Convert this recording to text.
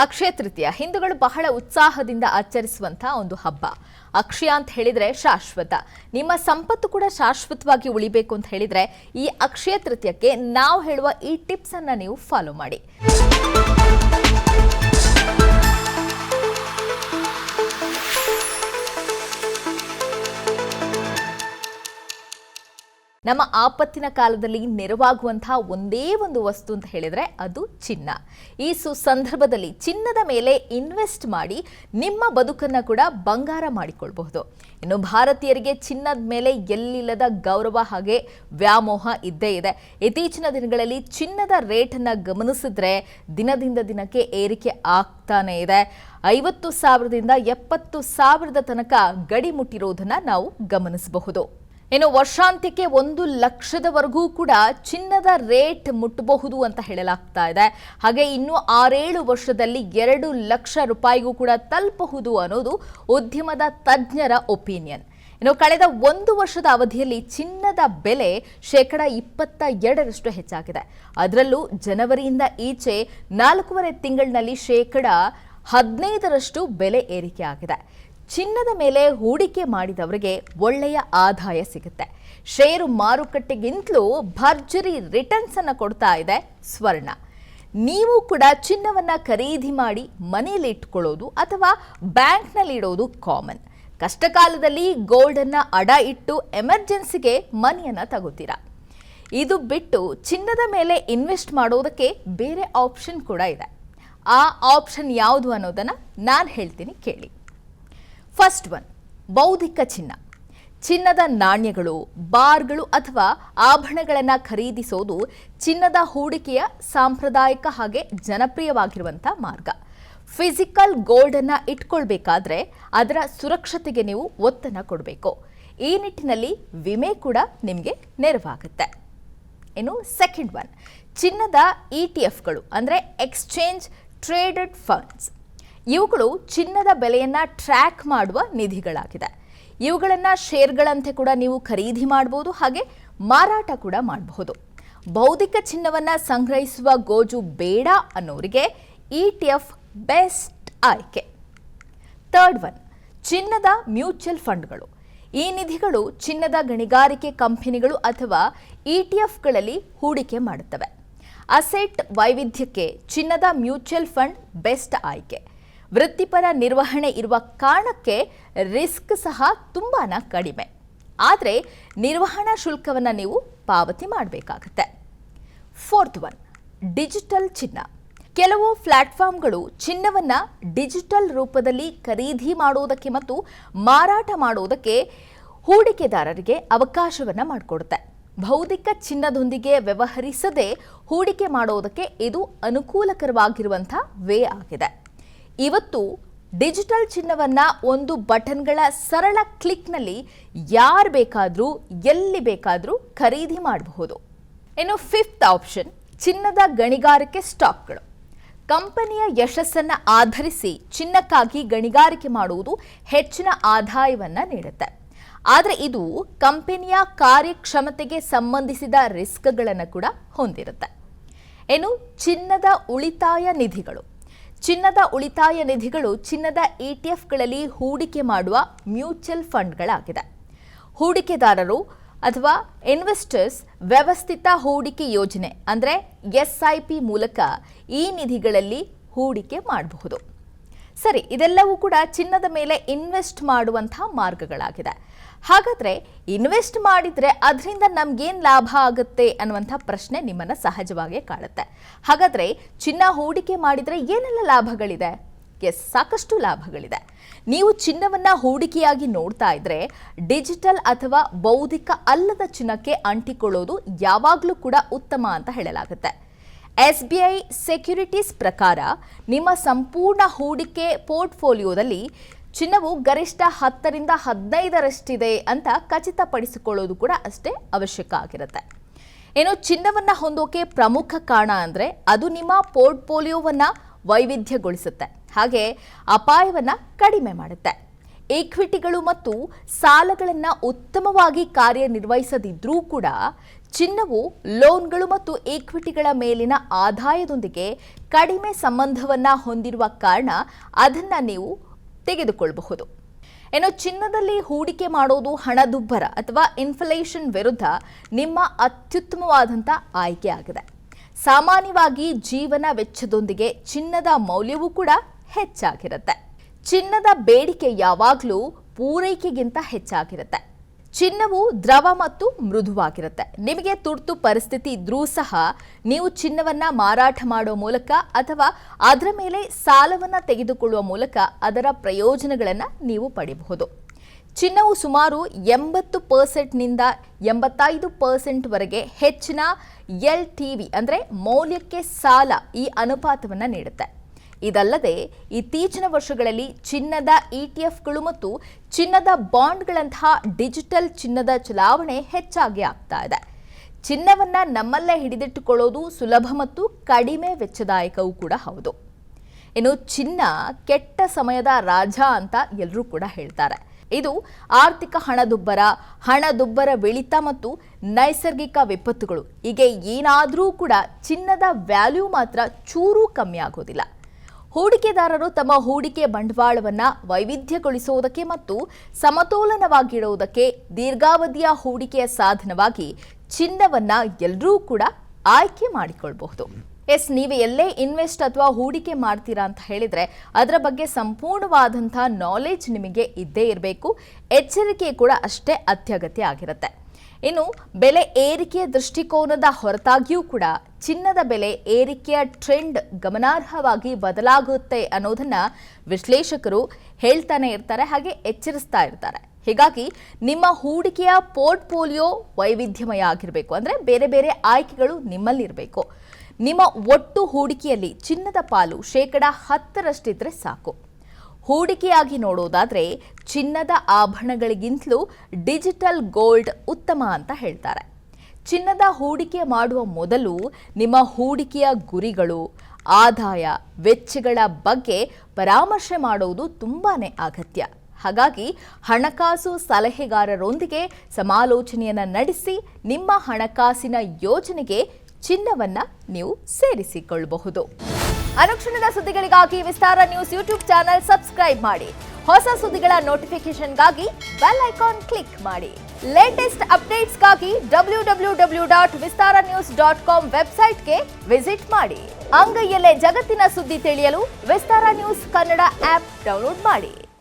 ಅಕ್ಷಯ ತೃತೀಯ ಹಿಂದೂಗಳು ಬಹಳ ಉತ್ಸಾಹದಿಂದ ಆಚರಿಸುವಂತಹ ಒಂದು ಹಬ್ಬ. ಅಕ್ಷಯ ಅಂತ ಹೇಳಿದ್ರೆ ಶಾಶ್ವತ, ನಿಮ್ಮ ಸಂಪತ್ತು ಕೂಡ ಶಾಶ್ವತವಾಗಿ ಉಳಿಬೇಕು ಅಂತ ಹೇಳಿದ್ರೆ ಈ ಅಕ್ಷಯ ತೃತೀಯಕ್ಕೆ ನಾವು ಹೇಳುವ ಈ ಟಿಪ್ಸ್ ಅನ್ನ ನೀವು ಫಾಲೋ ಮಾಡಿ. ನಮ್ಮ ಆಪತ್ತಿನ ಕಾಲದಲ್ಲಿ ನೆರವಾಗುವಂತಹ ಒಂದೇ ಒಂದು ವಸ್ತು ಅಂತ ಹೇಳಿದ್ರೆ ಅದು ಚಿನ್ನ. ಈ ಸಂದರ್ಭದಲ್ಲಿ ಚಿನ್ನದ ಮೇಲೆ ಇನ್ವೆಸ್ಟ್ ಮಾಡಿ ನಿಮ್ಮ ಬದುಕನ್ನ ಕೂಡ ಬಂಗಾರ ಮಾಡಿಕೊಳ್ಳಬಹುದು. ಇನ್ನು ಭಾರತೀಯರಿಗೆ ಚಿನ್ನದ ಮೇಲೆ ಎಲ್ಲಿಲ್ಲದ ಗೌರವ ಹಾಗೆ ವ್ಯಾಮೋಹ ಇದ್ದೇ ಇದೆ. ಇತ್ತೀಚಿನ ದಿನಗಳಲ್ಲಿ ಚಿನ್ನದ ರೇಟನ್ನು ಗಮನಿಸಿದ್ರೆ ದಿನದಿಂದ ದಿನಕ್ಕೆ ಏರಿಕೆ ಆಗ್ತಾನೆ ಇದೆ. 50,000ದಿಂದ 70,000 ತನಕ ಗಡಿ ಮುಟ್ಟಿರೋದನ್ನ ನಾವು ಗಮನಿಸಬಹುದು. ಇನ್ನು ವರ್ಷಾಂತ್ಯಕ್ಕೆ 1 ಲಕ್ಷದವರೆಗೂ ಕೂಡ ಚಿನ್ನದ ರೇಟ್ ಮುಟ್ಟಬಹುದು ಅಂತ ಹೇಳಲಾಗ್ತಾ ಇದೆ. ಹಾಗೆ ಇನ್ನು 6-7 ವರ್ಷದಲ್ಲಿ 2 ಲಕ್ಷ ರೂಪಾಯಿಗೂ ಕೂಡ ತಲುಪಬಹುದು ಅನ್ನೋದು ಉದ್ಯಮದ ತಜ್ಞರ ಒಪಿನಿಯನ್. ಇನ್ನು ಕಳೆದ 1 ವರ್ಷದ ಅವಧಿಯಲ್ಲಿ ಚಿನ್ನದ ಬೆಲೆ 22% ಹೆಚ್ಚಾಗಿದೆ. ಅದರಲ್ಲೂ ಜನವರಿಯಿಂದ ಈಚೆ 4.5 ತಿಂಗಳಿನಲ್ಲಿ 15% ಬೆಲೆ ಏರಿಕೆ ಆಗಿದೆ. ಚಿನ್ನದ ಮೇಲೆ ಹೂಡಿಕೆ ಮಾಡಿದವರಿಗೆ ಒಳ್ಳೆಯ ಆದಾಯ ಸಿಗುತ್ತೆ. ಷೇರು ಮಾರುಕಟ್ಟೆಗಿಂತಲೂ ಭರ್ಜರಿ ರಿಟರ್ನ್ಸ್ ಅನ್ನು ಕೊಡ್ತಾ ಇದೆ ಸ್ವರ್ಣ. ನೀವು ಕೂಡ ಚಿನ್ನವನ್ನ ಖರೀದಿ ಮಾಡಿ ಮನೆಯಲ್ಲಿ ಇಟ್ಕೊಳ್ಳೋದು ಅಥವಾ ಬ್ಯಾಂಕ್ನಲ್ಲಿ ಇಡೋದು ಕಾಮನ್. ಕಷ್ಟಕಾಲದಲ್ಲಿ ಗೋಲ್ಡ್ ಅನ್ನ ಅಡ ಇಟ್ಟು ಎಮರ್ಜೆನ್ಸಿಗೆ ಮನಿಯನ್ನ ತಗೋತೀರಾ. ಇದು ಬಿಟ್ಟು ಚಿನ್ನದ ಮೇಲೆ ಇನ್ವೆಸ್ಟ್ ಮಾಡೋದಕ್ಕೆ ಬೇರೆ ಆಪ್ಷನ್ ಕೂಡ ಇದೆ. ಆ ಆಪ್ಷನ್ ಯಾವುದು ಅನ್ನೋದನ್ನ ನಾನು ಹೇಳ್ತೀನಿ, ಕೇಳಿ. ಫಸ್ಟ್ ಒನ್, ಬೌದ್ಧಿಕ ಚಿನ್ನ. ಚಿನ್ನದ ನಾಣ್ಯಗಳು, ಬಾರ್ಗಳು ಅಥವಾ ಆಭರಣಗಳನ್ನು ಖರೀದಿಸೋದು ಚಿನ್ನದ ಹೂಡಿಕೆಯ ಸಾಂಪ್ರದಾಯಿಕ ಹಾಗೆ ಜನಪ್ರಿಯವಾಗಿರುವಂಥ ಮಾರ್ಗ. ಫಿಸಿಕಲ್ ಗೋಲ್ಡನ್ನು ಇಟ್ಕೊಳ್ಬೇಕಾದ್ರೆ ಅದರ ಸುರಕ್ಷತೆಗೆ ನೀವು ಒತ್ತನ್ನು ಕೊಡಬೇಕು. ಈ ನಿಟ್ಟಿನಲ್ಲಿ ವಿಮೆ ಕೂಡ ನಿಮಗೆ ನೆರವಾಗುತ್ತೆ. ಇನ್ನು ಸೆಕೆಂಡ್ ಒನ್, ಚಿನ್ನದ ETF-ಗಳು ಅಂದರೆ ಎಕ್ಸ್ಚೇಂಜ್ ಟ್ರೇಡೆಡ್ ಫಂಡ್ಸ್. ಇವುಗಳು ಚಿನ್ನದ ಬೆಲೆಯನ್ನು ಟ್ರ್ಯಾಕ್ ಮಾಡುವ ನಿಧಿಗಳಾಗಿದೆ. ಇವುಗಳನ್ನು ಶೇರ್ಗಳಂತೆ ಕೂಡ ನೀವು ಖರೀದಿ ಮಾಡಬಹುದು, ಹಾಗೆ ಮಾರಾಟ ಕೂಡ ಮಾಡಬಹುದು. ಬೌದ್ಧಿಕ ಚಿನ್ನವನ್ನು ಸಂಗ್ರಹಿಸುವ ಗೋಜು ಬೇಡ ಅನ್ನೋರಿಗೆ ETF ಬೆಸ್ಟ್ ಆಯ್ಕೆ. ಥರ್ಡ್ ಒನ್, ಚಿನ್ನದ ಮ್ಯೂಚುವಲ್ ಫಂಡ್ಗಳು. ಈ ನಿಧಿಗಳು ಚಿನ್ನದ ಗಣಿಗಾರಿಕೆ ಕಂಪನಿಗಳು ಅಥವಾ ETF-ಗಳಲ್ಲಿ ಹೂಡಿಕೆ ಮಾಡುತ್ತವೆ. ಅಸೆಟ್ ವೈವಿಧ್ಯಕ್ಕೆ ಚಿನ್ನದ ಮ್ಯೂಚುವಲ್ ಫಂಡ್ ಬೆಸ್ಟ್ ಆಯ್ಕೆ. ವೃತ್ತಿಪರ ನಿರ್ವಹಣೆ ಇರುವ ಕಾರಣಕ್ಕೆ ರಿಸ್ಕ್ ಸಹ ತುಂಬಾ ಕಡಿಮೆ, ಆದರೆ ನಿರ್ವಹಣಾ ಶುಲ್ಕವನ್ನು ನೀವು ಪಾವತಿ ಮಾಡಬೇಕಾಗುತ್ತೆ. ಫೋರ್ತ್ ಒನ್, ಡಿಜಿಟಲ್ ಚಿನ್ನ. ಕೆಲವು ಪ್ಲಾಟ್ಫಾರ್ಮ್ಗಳು ಚಿನ್ನವನ್ನು ಡಿಜಿಟಲ್ ರೂಪದಲ್ಲಿ ಖರೀದಿ ಮಾಡುವುದಕ್ಕೆ ಮತ್ತು ಮಾರಾಟ ಮಾಡುವುದಕ್ಕೆ ಹೂಡಿಕೆದಾರರಿಗೆ ಅವಕಾಶವನ್ನು ಮಾಡಿಕೊಡುತ್ತೆ. ಭೌತಿಕ ಚಿನ್ನದೊಂದಿಗೆ ವ್ಯವಹರಿಸದೆ ಹೂಡಿಕೆ ಮಾಡೋದಕ್ಕೆ ಇದು ಅನುಕೂಲಕರವಾಗಿರುವಂಥ ವೇ ಆಗಿದೆ. ಇವತ್ತು ಡಿಜಿಟಲ್ ಚಿನ್ನವನ್ನ ಒಂದು ಬಟನ್ಗಳ ಸರಳ ಕ್ಲಿಕ್ನಲ್ಲಿ ಯಾರು ಬೇಕಾದರೂ ಎಲ್ಲಿ ಬೇಕಾದರೂ ಖರೀದಿ ಮಾಡಬಹುದು. ಇನ್ನು ಫಿಫ್ತ್ ಆಪ್ಷನ್, ಚಿನ್ನದ ಗಣಿಗಾರಿಕೆ ಸ್ಟಾಕ್ಗಳು. ಕಂಪನಿಯ ಯಶಸ್ಸನ್ನು ಆಧರಿಸಿ ಚಿನ್ನಕ್ಕಾಗಿ ಗಣಿಗಾರಿಕೆ ಮಾಡುವುದು ಹೆಚ್ಚಿನ ಆದಾಯವನ್ನು ನೀಡುತ್ತೆ. ಆದರೆ ಇದು ಕಂಪನಿಯ ಕಾರ್ಯಕ್ಷಮತೆಗೆ ಸಂಬಂಧಿಸಿದ ರಿಸ್ಕ್ಗಳನ್ನು ಕೂಡ ಹೊಂದಿರುತ್ತೆ. ಇನ್ನು ಚಿನ್ನದ ಉಳಿತಾಯ ನಿಧಿಗಳು. ಚಿನ್ನದ ಉಳಿತಾಯ ನಿಧಿಗಳು ಚಿನ್ನದ ETF-ಗಳಲ್ಲಿ ಹೂಡಿಕೆ ಮಾಡುವ ಮ್ಯೂಚುವಲ್ ಫಂಡ್ಗಳಾಗಿದೆ. ಹೂಡಿಕೆದಾರರು ಅಥವಾ ಇನ್ವೆಸ್ಟರ್ಸ್ ವ್ಯವಸ್ಥಿತ ಹೂಡಿಕೆ ಯೋಜನೆ ಅಂದರೆ SIP ಮೂಲಕ ಈ ನಿಧಿಗಳಲ್ಲಿ ಹೂಡಿಕೆ ಮಾಡಬಹುದು. ಸರಿ, ಇದೆಲ್ಲವೂ ಕೂಡ ಚಿನ್ನದ ಮೇಲೆ ಇನ್ವೆಸ್ಟ್ ಮಾಡುವಂತಹ ಮಾರ್ಗಗಳಾಗಿದೆ. ಹಾಗಾದರೆ ಇನ್ವೆಸ್ಟ್ ಮಾಡಿದರೆ ಅದರಿಂದ ನಮಗೇನು ಲಾಭ ಆಗುತ್ತೆ ಅನ್ನುವಂಥ ಪ್ರಶ್ನೆ ನಿಮ್ಮನ್ನು ಸಹಜವಾಗಿ ಕಾಡುತ್ತೆ. ಹಾಗಾದರೆ ಚಿನ್ನ ಹೂಡಿಕೆ ಮಾಡಿದರೆ ಏನೆಲ್ಲ ಲಾಭಗಳಿದೆ? ಸಾಕಷ್ಟು ಲಾಭಗಳಿದೆ. ನೀವು ಚಿನ್ನವನ್ನು ಹೂಡಿಕೆಯಾಗಿ ನೋಡ್ತಾ ಇದ್ರೆ ಡಿಜಿಟಲ್ ಅಥವಾ ಬೌದ್ಧಿಕ ಅಲ್ಲದ ಚಿನ್ನಕ್ಕೆ ಅಂಟಿಕೊಳ್ಳೋದು ಯಾವಾಗಲೂ ಕೂಡ ಉತ್ತಮ ಅಂತ ಹೇಳಲಾಗುತ್ತೆ. SBI ಸೆಕ್ಯುರಿಟೀಸ್ ಪ್ರಕಾರ ನಿಮ್ಮ ಸಂಪೂರ್ಣ ಹೂಡಿಕೆ ಪೋರ್ಟ್ಫೋಲಿಯೋದಲ್ಲಿ ಚಿನ್ನವು ಗರಿಷ್ಠ 10ರಿಂದ 15ರಷ್ಟಿದೆ ಅಂತ ಖಚಿತಪಡಿಸಿಕೊಳ್ಳೋದು ಕೂಡ ಅಷ್ಟೇ ಅವಶ್ಯಕ ಆಗಿರುತ್ತೆ. ಇನ್ನು ಚಿನ್ನವನ್ನು ಹೊಂದೋಕೆ ಪ್ರಮುಖ ಕಾರಣ ಅಂದರೆ ಅದು ನಿಮ್ಮ ಪೋರ್ಟ್ಫೋಲಿಯೋವನ್ನು ವೈವಿಧ್ಯಗೊಳಿಸುತ್ತೆ, ಹಾಗೆ ಅಪಾಯವನ್ನು ಕಡಿಮೆ ಮಾಡುತ್ತೆ. ಈಕ್ವಿಟಿಗಳು ಮತ್ತು ಸಾಲಗಳನ್ನು ಉತ್ತಮವಾಗಿ ಕಾರ್ಯನಿರ್ವಹಿಸದಿದ್ರೂ ಕೂಡ ಚಿನ್ನವು ಲೋನ್ಗಳು ಮತ್ತು ಈಕ್ವಿಟಿಗಳ ಮೇಲಿನ ಆದಾಯದೊಂದಿಗೆ ಕಡಿಮೆ ಸಂಬಂಧವನ್ನ ಹೊಂದಿರುವ ಕಾರಣ ಅದನ್ನ ನೀವು ತೆಗೆದುಕೊಳ್ಳಬಹುದು. ಇನ್ನು ಚಿನ್ನದಲ್ಲಿ ಹೂಡಿಕೆ ಮಾಡೋದು ಹಣದುಬ್ಬರ ಅಥವಾ ಇನ್ಫ್ಲೇಷನ್ ವಿರುದ್ಧ ನಿಮ್ಮ ಅತ್ಯುತ್ತಮವಾದಂಥ ಆಯ್ಕೆ ಆಗಿದೆ. ಸಾಮಾನ್ಯವಾಗಿ ಜೀವನ ವೆಚ್ಚದೊಂದಿಗೆ ಚಿನ್ನದ ಮೌಲ್ಯವೂ ಕೂಡ ಹೆಚ್ಚಾಗಿರುತ್ತೆ. ಚಿನ್ನದ ಬೇಡಿಕೆ ಯಾವಾಗಲೂ ಪೂರೈಕೆಗಿಂತ ಹೆಚ್ಚಾಗಿರುತ್ತೆ. ಚಿನ್ನವು ದ್ರವ ಮತ್ತು ಮೃದುವಾಗಿರುತ್ತೆ. ನಿಮಗೆ ತುರ್ತು ಪರಿಸ್ಥಿತಿ ಇದ್ರೂ ಸಹ ನೀವು ಚಿನ್ನವನ್ನ ಮಾರಾಟ ಮಾಡುವ ಮೂಲಕ ಅಥವಾ ಅದರ ಮೇಲೆ ಸಾಲವನ್ನ ತೆಗೆದುಕೊಳ್ಳುವ ಮೂಲಕ ಅದರ ಪ್ರಯೋಜನಗಳನ್ನು ನೀವು ಪಡೆಯಬಹುದು. ಚಿನ್ನವು ಸುಮಾರು 80% 85% ವರೆಗೆ ಹೆಚ್ಚಿನ LTV ಅಂದರೆ ಮೌಲ್ಯಕ್ಕೆ ಸಾಲ ಈ ಅನುಪಾತವನ್ನು ನೀಡುತ್ತೆ. ಇದಲ್ಲದೆ ಇತ್ತೀಚಿನ ವರ್ಷಗಳಲ್ಲಿ ಚಿನ್ನದ ETFಗಳು ಮತ್ತು ಚಿನ್ನದ ಬಾಂಡ್ಗಳಂತಹ ಡಿಜಿಟಲ್ ಚಿನ್ನದ ಚಲಾವಣೆ ಹೆಚ್ಚಾಗಿ ಆಗ್ತಾ ಇದೆ. ಚಿನ್ನವನ್ನ ನಮ್ಮಲ್ಲೇ ಹಿಡಿದಿಟ್ಟುಕೊಳ್ಳೋದು ಸುಲಭ ಮತ್ತು ಕಡಿಮೆ ವೆಚ್ಚದಾಯಕವೂ ಕೂಡ ಹೌದು. ಇನ್ನು ಚಿನ್ನ ಕೆಟ್ಟ ಸಮಯದ ರಾಜ ಅಂತ ಎಲ್ಲರೂ ಕೂಡ ಹೇಳ್ತಾರೆ. ಇದು ಆರ್ಥಿಕ ಹಣದುಬ್ಬರ ಇಳಿತ ಮತ್ತು ನೈಸರ್ಗಿಕ ವಿಪತ್ತುಗಳು ಹೀಗೆ ಏನಾದರೂ ಕೂಡ ಚಿನ್ನದ ವ್ಯಾಲ್ಯೂ ಮಾತ್ರ ಚೂರೂ ಕಮ್ಮಿ ಆಗೋದಿಲ್ಲ. ಹೂಡಿಕೆದಾರರು ತಮ್ಮ ಹೂಡಿಕೆ ಬಂಡವಾಳವನ್ನು ವೈವಿಧ್ಯಗೊಳಿಸುವುದಕ್ಕೆ ಮತ್ತು ಸಮತೋಲನವಾಗಿಡುವುದಕ್ಕೆ ದೀರ್ಘಾವಧಿಯ ಹೂಡಿಕೆಯ ಸಾಧನವಾಗಿ ಚಿನ್ನವನ್ನ ಎಲ್ಲರೂ ಕೂಡ ಆಯ್ಕೆ ಮಾಡಿಕೊಳ್ಳಬಹುದು. ನೀವು ಎಲ್ಲೇ ಇನ್ವೆಸ್ಟ್ ಅಥವಾ ಹೂಡಿಕೆ ಮಾಡ್ತೀರಾ ಅಂತ ಹೇಳಿದ್ರೆ ಅದರ ಬಗ್ಗೆ ಸಂಪೂರ್ಣವಾದಂಥ ನಾಲೆಜ್ ನಿಮಗೆ ಇದ್ದೇ ಇರಬೇಕು. ಎಚ್ಚರಿಕೆ ಕೂಡ ಅಷ್ಟೇ ಅತ್ಯಗತ್ಯ ಆಗಿರುತ್ತೆ. ಇನ್ನು ಬೆಲೆ ಏರಿಕೆಯ ದೃಷ್ಟಿಕೋನದ ಹೊರತಾಗಿಯೂ ಕೂಡ ಚಿನ್ನದ ಬೆಲೆ ಏರಿಕೆಯ ಟ್ರೆಂಡ್ ಗಮನಾರ್ಹವಾಗಿ ಬದಲಾಗುತ್ತೆ ಅನ್ನೋದನ್ನ ವಿಶ್ಲೇಷಕರು ಹೇಳ್ತಾನೆ ಇರ್ತಾರೆ, ಹಾಗೆ ಎಚ್ಚರಿಸ್ತಾ ಇರ್ತಾರೆ. ಹೀಗಾಗಿ ನಿಮ್ಮ ಹೂಡಿಕೆಯ ಪೋರ್ಟ್ಫೋಲಿಯೋ ವೈವಿಧ್ಯಮಯ ಆಗಿರಬೇಕು. ಅಂದರೆ ಬೇರೆ ಬೇರೆ ಆಯ್ಕೆಗಳು ನಿಮ್ಮಲ್ಲಿರಬೇಕು. ನಿಮ್ಮ ಒಟ್ಟು ಹೂಡಿಕೆಯಲ್ಲಿ ಚಿನ್ನದ ಪಾಲು 10% ಸಾಕು. ಹೂಡಿಕೆಯಾಗಿ ನೋಡೋದಾದ್ರೆ ಚಿನ್ನದ ಆಭರಣಗಳಿಗಿಂತಲೂ ಡಿಜಿಟಲ್ ಗೋಲ್ಡ್ ಉತ್ತಮ ಅಂತ ಹೇಳ್ತಾರೆ. ಚಿನ್ನದ ಹೂಡಿಕೆ ಮಾಡುವ ಮೊದಲು ನಿಮ್ಮ ಹೂಡಿಕೆಯ ಗುರಿಗಳು, ಆದಾಯ, ವೆಚ್ಚಗಳ ಬಗ್ಗೆ ಪರಾಮರ್ಶೆ ಮಾಡುವುದು ತುಂಬಾನೇ ಅಗತ್ಯ. ಹಾಗಾಗಿ ಹಣಕಾಸು ಸಲಹೆಗಾರರೊಂದಿಗೆ ಸಮಾಲೋಚನೆಯನ್ನು ನಡೆಸಿ ನಿಮ್ಮ ಹಣಕಾಸಿನ ಯೋಜನೆಗೆ ಚಿನ್ನವನ್ನ ನೀವು ಸೇರಿಸಿಕೊಳ್ಳಬಹುದು. ಅನುಕ್ಷಣದ ಸುದ್ದಿಗಳಿಗಾಗಿ ವಿಸ್ತಾರ ನ್ಯೂಸ್ ಯೂಟ್ಯೂಬ್ ಚಾನೆಲ್ ಸಬ್ಸ್ಕ್ರೈಬ್ ಮಾಡಿ. ಹೊಸ ಸುದ್ದಿಗಳ ನೋಟಿಫಿಕೇಶನ್ಗಾಗಿ ಬೆಲ್ ಐಕಾನ್ ಕ್ಲಿಕ್ ಮಾಡಿ. ಲೇಟೆಸ್ಟ್ ಅಪ್ಡೇಟ್ಸ್ಗಾಗಿ www.vistaranews.com ವೆಬ್ಸೈಟ್ಗೆ ವಿಸಿಟ್ ಮಾಡಿ. ಅಂಗೈಯಲ್ಲೇ ಜಗತ್ತಿನ ಸುದ್ದಿ ತಿಳಿಯಲು ವಿಸ್ತಾರ ನ್ಯೂಸ್ ಕನ್ನಡ ಆಪ್ ಡೌನ್ಲೋಡ್ ಮಾಡಿ.